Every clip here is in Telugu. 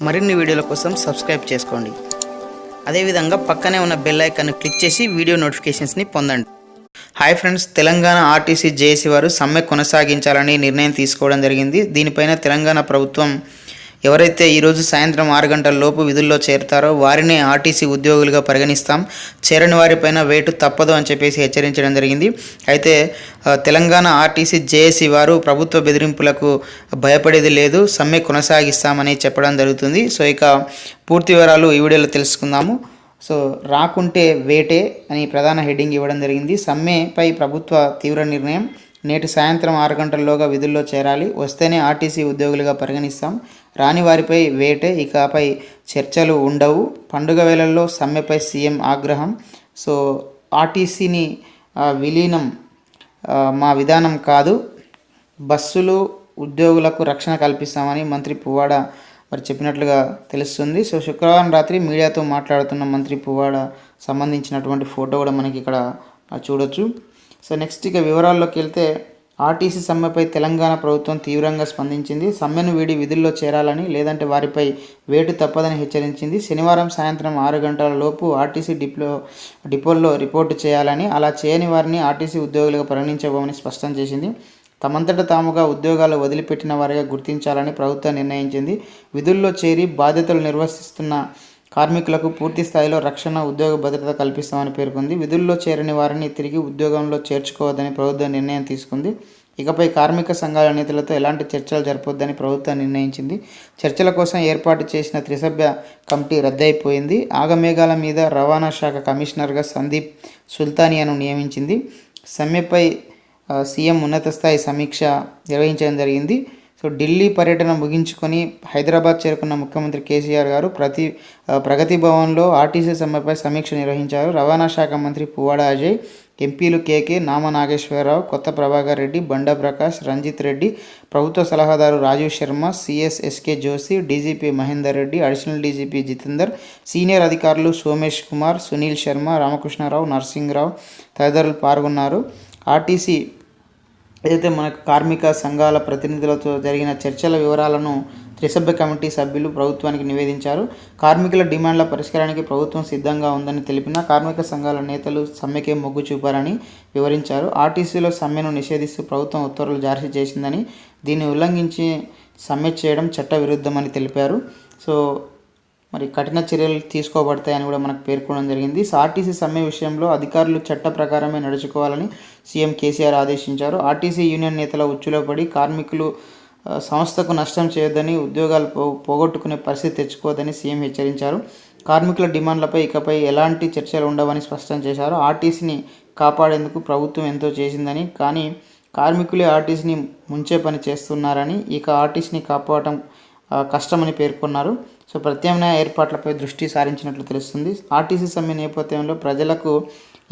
మరిన్ని వీడియోల కోసం సబ్స్క్రైబ్ చేసుకోండి. అదేవిధంగా పక్కనే ఉన్న బెల్ ఐకాన్ని క్లిక్ చేసి వీడియో నోటిఫికేషన్స్ని పొందండి. Hi friends, Telangana RTC JAC వారు సమ్మె కొనసాగించాలని నిర్ణయం తీసుకోవడం జరిగింది. దీనిపైన తెలంగాణ ప్రభుత్వం ఎవరైతే ఈరోజు సాయంత్రం 6 గంటల లోపు విధుల్లో చేరుతారో వారినే ఆర్టీసీ ఉద్యోగులుగా పరిగణిస్తాం, చేరని వారిపైన వేటు తప్పదు అని చెప్పేసి హెచ్చరించడం జరిగింది. అయితే తెలంగాణ ఆర్టీసీ జేఏసీ వారు ప్రభుత్వ బెదిరింపులకు భయపడేది లేదు, సమ్మె కొనసాగిస్తామని చెప్పడం జరుగుతుంది. సో ఇక పూర్తి వివరాలు ఈ వీడియోలో తెలుసుకుందాము. సో రాకుంటే వేటే అని ప్రధాన హెడ్డింగ్ ఇవ్వడం జరిగింది. సమ్మెపై ప్రభుత్వ తీవ్ర నిర్ణయం, నేటి సాయంత్రం 6 గంటల్లోగా విధుల్లో చేరాలి, వస్తేనే ఆర్టీసీ ఉద్యోగులుగా పరిగణిస్తాం, రాని వారిపై వేటే, ఇకపై చర్చలు ఉండవు, పండుగ వేళల్లో సమ్మెపై సీఎం ఆగ్రహం. సో ఆర్టీసీని విలీనం మా విధానం కాదు, బస్సులు ఉద్యోగులకు రక్షణ కల్పిస్తామని మంత్రి పువ్వాడ మరి చెప్పినట్లుగా తెలుస్తుంది. సో శుక్రవారం రాత్రి మీడియాతో మాట్లాడుతున్న మంత్రి పువ్వాడ సంబంధించినటువంటి ఫోటో కూడా మనకి ఇక్కడ చూడొచ్చు. సో నెక్స్ట్ ఇక వివరాల్లోకి వెళ్తే, ఆర్టీసీ సమ్మెపై తెలంగాణ ప్రభుత్వం తీవ్రంగా స్పందించింది. సమ్మెను వీడి విధుల్లో చేరాలని, లేదంటే వారిపై వేటు తప్పదని హెచ్చరించింది. శనివారం సాయంత్రం 6 గంటల లోపు ఆర్టీసీ డిపోల్లో రిపోర్టు చేయాలని, అలా చేయని వారిని ఆర్టీసీ ఉద్యోగులుగా పరిగణించబోమని స్పష్టం చేసింది. తమంతట తాముగా ఉద్యోగాలు వదిలిపెట్టిన వారిగా గుర్తించాలని ప్రభుత్వం నిర్ణయించింది. విధుల్లో చేరి బాధ్యతలు నిర్వహిస్తున్న కార్మికులకు పూర్తి స్థాయిలో రక్షణ, ఉద్యోగ భద్రత కల్పిస్తామని పేర్కొంది. విధుల్లో చేరని వారిని తిరిగి ఉద్యోగంలో చేర్చుకోవద్దని ప్రభుత్వం నిర్ణయం తీసుకుంది. ఇకపై కార్మిక సంఘాల నేతలతో ఎలాంటి చర్చలు జరపొద్దని ప్రభుత్వం నిర్ణయించింది. చర్చల కోసం ఏర్పాటు చేసిన త్రిసభ్య కమిటీ రద్దయిపోయింది. ఆగమేఘాల మీద రవాణా శాఖ కమిషనర్గా సందీప్ సుల్తానియాను నియమించింది. సమ్మెపై సీఎం ఉన్నత స్థాయి సమీక్ష నిర్వహించడం జరిగింది. సో ఢిల్లీ పర్యటన ముగించుకొని హైదరాబాద్ చేరుకున్న ముఖ్యమంత్రి కేసీఆర్ గారు ప్రగతి భవన్లో ఆర్టీసీ సమ్మెపై సమీక్ష నిర్వహించారు. రవాణా శాఖ మంత్రి పువ్వాడ అజయ్, ఎంపీలు కేకే, నామ నాగేశ్వరరావు, కొత్త ప్రభాకర్ రెడ్డి, బండా ప్రకాష్, రంజిత్ రెడ్డి, ప్రభుత్వ సలహాదారు Rajiv Sharma, CS SK Joshi, DGP Mahender Reddy, additional DGP Jitender, senior అధికారులు సోమేష్ కుమార్, సునీల్ శర్మ, రామకృష్ణారావు, నర్సింగ్రావు తదితరులు పాల్గొన్నారు. ఆర్టీసీ ఏదైతే మనకు కార్మిక సంఘాల ప్రతినిధులతో జరిగిన చర్చల వివరాలను త్రిసభ్య కమిటీ సభ్యులు ప్రభుత్వానికి నివేదించారు. కార్మికుల డిమాండ్ల పరిష్కారానికి ప్రభుత్వం సిద్ధంగా ఉందని తెలిపిన కార్మిక సంఘాల నేతలు సమ్మెకే మొగ్గు చూపారని వివరించారు. ఆర్టీసీలో సమ్మెను నిషేధిస్తూ ప్రభుత్వం ఉత్తర్వులు జారీ చేసిందని, దీన్ని ఉల్లంఘించి సమ్మె చేయడం చట్ట విరుద్ధమని తెలిపారు. సో మరి కఠిన చర్యలు తీసుకోబడతాయని కూడా మనకు పేర్కొనడం జరిగింది. ఆర్టీసీ సమ్మె విషయంలో అధికారులు చట్ట ప్రకారమే నడుచుకోవాలని సీఎం కేసీఆర్ ఆదేశించారు. ఆర్టీసీ యూనియన్ నేతల ఉచ్చులో పడి కార్మికులు సంస్థకు నష్టం చేయొద్దని, ఉద్యోగాలు పోగొట్టుకునే పరిస్థితి తెచ్చుకోవద్దని సీఎం హెచ్చరించారు. కార్మికుల డిమాండ్లపై ఇకపై ఎలాంటి చర్చలు ఉండవని స్పష్టం చేశారు. ఆర్టీసీని కాపాడేందుకు ప్రభుత్వం ఎంతో చేసిందని, కానీ కార్మికులే ఆర్టీసీని ముంచే పని చేస్తున్నారని, ఇక ఆర్టీసీని కాపాడటం కష్టమని పేర్కొన్నారు. సో ప్రత్యామ్నాయ ఏర్పాట్లపై దృష్టి సారించినట్లు తెలుస్తుంది. ఆర్టీసీ సమ్మె నేపథ్యంలో ప్రజలకు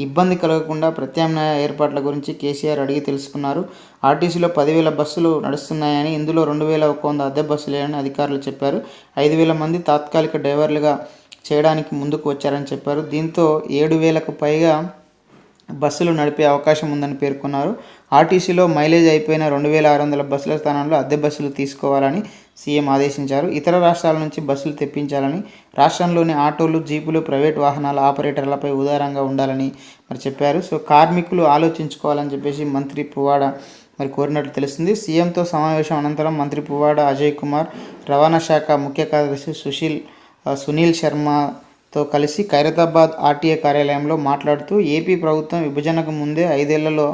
ఇబ్బంది కలగకుండా ప్రత్యామ్నాయ ఏర్పాట్ల గురించి కేసీఆర్ అడిగి తెలుసుకున్నారు. ఆర్టీసీలో 10,000 బస్సులు నడుస్తున్నాయని, ఇందులో 2,100 అద్దె బస్సులేనని అధికారులు చెప్పారు. 5,000 మంది తాత్కాలిక డ్రైవర్లుగా చేయడానికి ముందుకు వచ్చారని చెప్పారు. దీంతో 7,000కు పైగా బస్సులు నడిపే అవకాశం ఉందని పేర్కొన్నారు. ఆర్టీసీలో మైలేజ్ అయిపోయిన 2,600 బస్సుల స్థానంలో అద్దె బస్సులు తీసుకోవాలని సీఎం ఆదేశించారు. ఇతర రాష్ట్రాల నుంచి బస్సులు తెప్పించాలని, రాష్ట్రంలోని ఆటోలు, జీపులు, ప్రైవేట్ వాహనాల ఆపరేటర్లపై ఉదారంగా ఉండాలని మరి చెప్పారు. సో కార్మికులు ఆలోచించుకోవాలని చెప్పేసి మంత్రి పువ్వాడ మరి కోరినట్లు తెలుస్తుంది. సీఎంతో సమావేశం అనంతరం మంత్రి పువ్వాడ అజయ్ కుమార్, రవాణా శాఖ ముఖ్య కార్యదర్శి సునీల్ శర్మతో కలిసి ఖైరతాబాద్ ఆర్టీఏ కార్యాలయంలో మాట్లాడుతూ, ఏపీ ప్రభుత్వం విభజనకు ముందే 5 ఏళ్లలో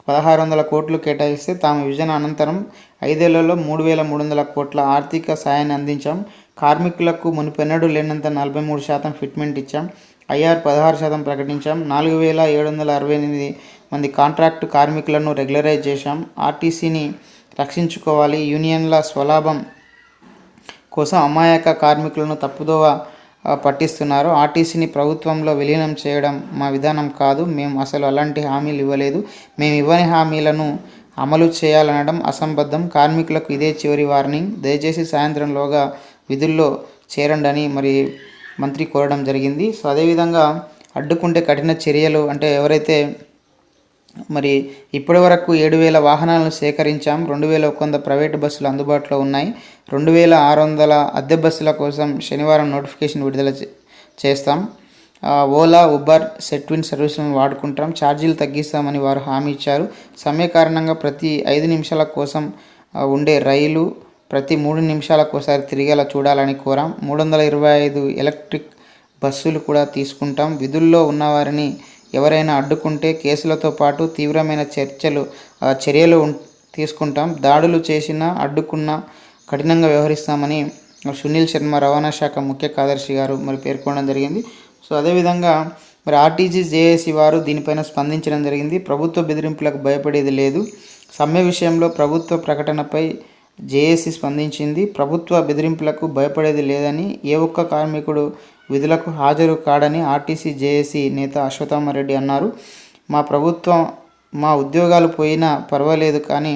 1,600 కోట్లు కేటాయిస్తే, తాము విభజన అనంతరం 5 ఏళ్లలో 3,300 కోట్ల ఆర్థిక సాయాన్ని అందించాం. కార్మికులకు మునుపెన్నడూ లేనంత 43% ఫిట్మెంట్ ఇచ్చాం. ఐఆర్ 16% ప్రకటించాం. 4,768 మంది కాంట్రాక్టు కార్మికులను రెగ్యులరైజ్ చేశాం. ఆర్టీసీని రక్షించుకోవాలి. యూనియన్ల స్వలాభం కోసం అమాయక కార్మికులను తప్పుదోవ పట్టిస్తున్నారు. ఆర్టీసీని ప్రభుత్వంలో విలీనం చేయడం మా విధానం కాదు, మేము అసలు అలాంటి హామీలు ఇవ్వలేదు. మేము ఇవ్వని హామీలను అమలు చేయాలనడం అసంబద్ధం. కార్మికులకు ఇదే చివరి వార్నింగ్, దయచేసి సాయంత్రంలోగా విధుల్లో చేరండి అని మరి మంత్రి కోరడం జరిగింది. సో అదేవిధంగా అడ్డుకుంటే కఠిన చర్యలు, అంటే ఎవరైతే మరి ఇప్పటి వరకు 7,000 వాహనాలను సేకరించాం. 2,100 ప్రైవేటు బస్సులు అందుబాటులో ఉన్నాయి. 2,600 అద్దె బస్సుల కోసం శనివారం నోటిఫికేషన్ విడుదల చేస్తాం. ఓలా, ఉబర్, సెట్విన్ సర్వీసులను వాడుకుంటాం. ఛార్జీలు తగ్గిస్తామని వారు హామీ ఇచ్చారు. సమ్మె కారణంగా ప్రతి 5 నిమిషాల కోసం ఉండే రైలు ప్రతి 3 నిమిషాలకోసారి తిరిగేలా చూడాలని కోరాం. 325 ఎలక్ట్రిక్ బస్సులు కూడా తీసుకుంటాం. విధుల్లో ఉన్నవారిని ఎవరైనా అడ్డుకుంటే కేసులతో పాటు తీవ్రమైన చర్యలు తీసుకుంటాం. దాడులు చేసినా అడ్డుకున్నా కఠినంగా వ్యవహరిస్తామని సునీల్ శర్మ రవాణా శాఖ ముఖ్య కార్యదర్శి గారు మరి పేర్కొనడం జరిగింది. సో అదేవిధంగా మరి ఆర్టీసీ జేఏసీ వారు దీనిపైన స్పందించడం జరిగింది. ప్రభుత్వ బెదిరింపులకు భయపడేది లేదు. సమ్మె విషయంలో ప్రభుత్వ ప్రకటనపై జేఏసీ స్పందించింది. ప్రభుత్వ బెదిరింపులకు భయపడేది లేదని, ఏ ఒక్క కార్మికుడు విధులకు హాజరు కాడని ఆర్టీసీ జేఏసీ నేత అశ్వత్థామరెడ్డి అన్నారు. మా ఉద్యోగాలు పోయినా పర్వాలేదు కానీ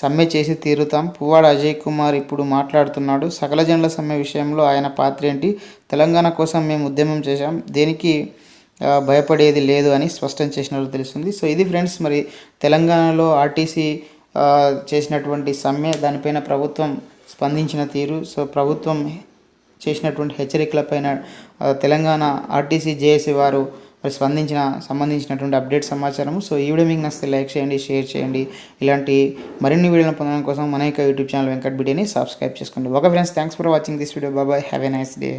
సమ్మె చేసి తీరుతాం. పువ్వాడ అజయ్ కుమార్ ఇప్పుడు మాట్లాడుతున్నాడు. సకల జనుల సమ్మె విషయంలో ఆయన పాత్ర ఏంటి? తెలంగాణ కోసం మేము ఉద్యమం చేశాం, దేనికి భయపడేది లేదు అని స్పష్టం చేసినట్లు తెలుస్తుంది. సో ఇది ఫ్రెండ్స్, మరి తెలంగాణలో ఆర్టీసీ చేసినటువంటి సమ్మె, దానిపైన ప్రభుత్వం స్పందించిన తీరు, సో ప్రభుత్వం చేసినటువంటి హెచ్చరికలపైన తెలంగాణ ఆర్టీసీ జేఏసీ వారు మరి సంబంధించినటువంటి అప్డేట్ సమాచారం. సో ఈ వీడియో మీకు నచ్చితే లైక్ చేయండి, షేర్ చేయండి. ఇలాంటి మరిన్ని వీడియోలను పొందడం కోసం మన యొక్క యూట్యూబ్ ఛానల్ వెంకట్ బిటిని సబ్స్క్రైబ్ చేసుకోండి. Okay friends, thanks for watching this video. Bye, have a nice day.